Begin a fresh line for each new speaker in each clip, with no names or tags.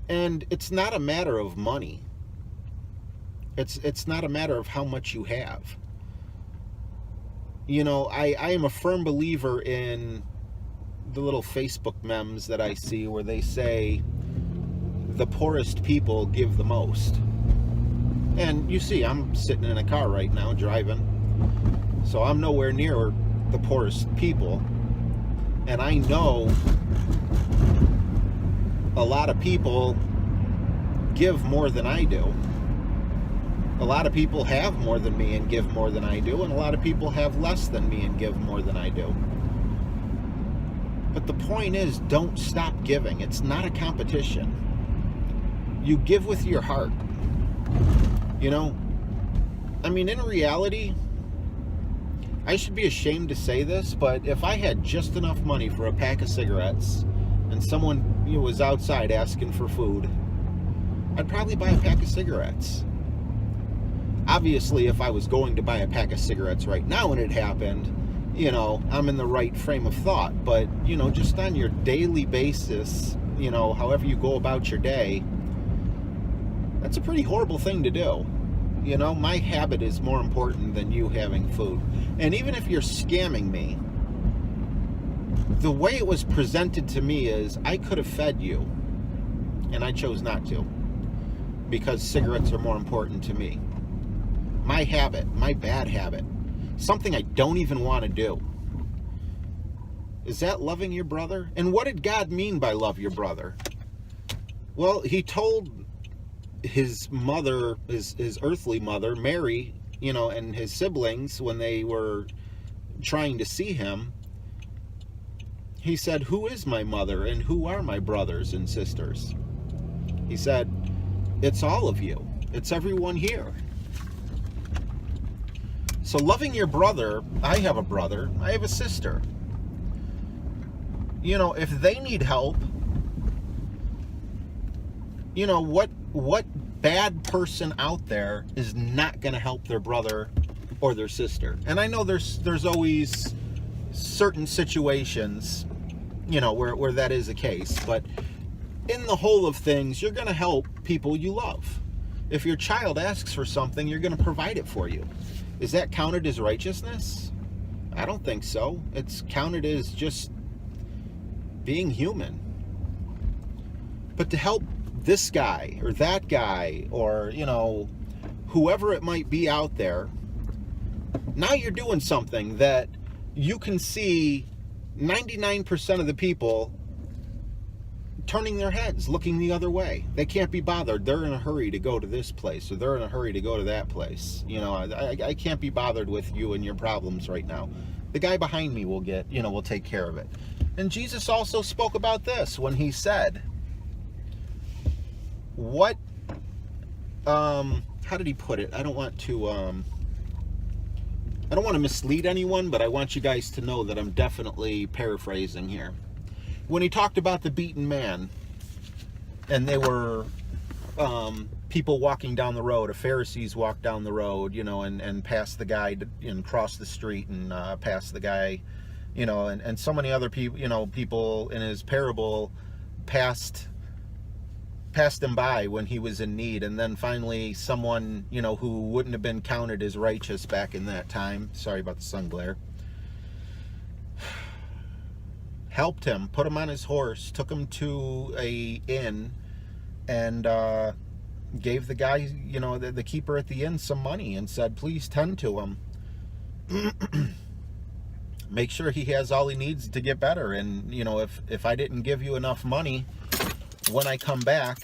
And it's not a matter of money. It's not a matter of how much you have. I am a firm believer in the little Facebook memes that I see where they say the poorest people give the most. And you see, I'm sitting in a car right now driving, so I'm nowhere near the poorest people. And I know a lot of people give more than I do. A lot of people have more than me and give more than I do, and a lot of people have less than me and give more than I do. But the point is, don't stop giving. It's not a competition. You give with your heart. In reality, I should be ashamed to say this, but if I had just enough money for a pack of cigarettes and someone was outside asking for food, I'd probably buy a pack of cigarettes. Obviously, if I was going to buy a pack of cigarettes right now and it happened, I'm in the right frame of thought. But, just on your daily basis, however you go about your day, that's a pretty horrible thing to do. My habit is more important than you having food. And even if you're scamming me, the way it was presented to me is I could have fed you, and I chose not to, because cigarettes are more important to me. My habit, my bad habit, something I don't even want to do. Is that loving your brother? And what did God mean by love your brother? Well, he told his mother, his earthly mother, Mary, and his siblings, when they were trying to see him, he said, "Who is my mother and who are my brothers and sisters?" He said, "It's all of you. It's everyone here." So loving your brother, I have a brother, I have a sister. If they need help, what bad person out there is not going to help their brother or their sister? And I know there's always certain situations, where that is the case, but in the whole of things, you're going to help people you love. If your child asks for something, you're going to provide it for you. Is that counted as righteousness? I don't think so. It's counted as just being human. But to help this guy or that guy or, whoever it might be out there, now you're doing something that you can see 99% of the people turning their heads, looking the other way. They can't be bothered. They're in a hurry to go to this place, or they're in a hurry to go to that place. I can't be bothered with you and your problems right now. The guy behind me will take care of it. And Jesus also spoke about this when he said, how did he put it? I don't want to mislead anyone, but I want you guys to know that I'm definitely paraphrasing here. When he talked about the beaten man, and they were people walking down the road, Pharisees walked down the road, and passed the guy, and crossed the street and passed the guy, and so many other people, people in his parable passed him by when he was in need, and then finally someone, who wouldn't have been counted as righteous back in that time, sorry about the sun glare, helped him, put him on his horse, took him to a inn, and gave the guy, the keeper at the inn, some money and said, "Please tend to him. Make sure he has all he needs to get better. And, if I didn't give you enough money, when I come back,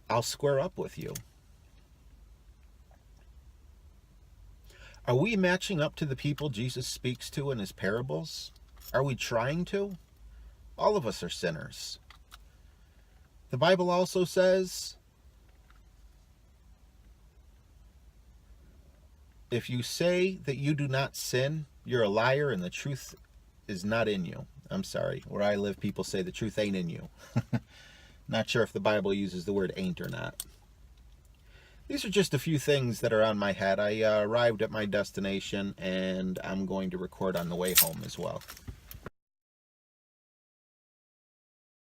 I'll square up with you." Are we matching up to the people Jesus speaks to in his parables? Are we trying to? All of us are sinners. The Bible also says, if you say that you do not sin, you're a liar and the truth is not in you. I'm sorry, where I live, people say the truth ain't in you. Not sure if the Bible uses the word ain't or not. These are just a few things that are on my head. I arrived at my destination, and I'm going to record on the way home as well.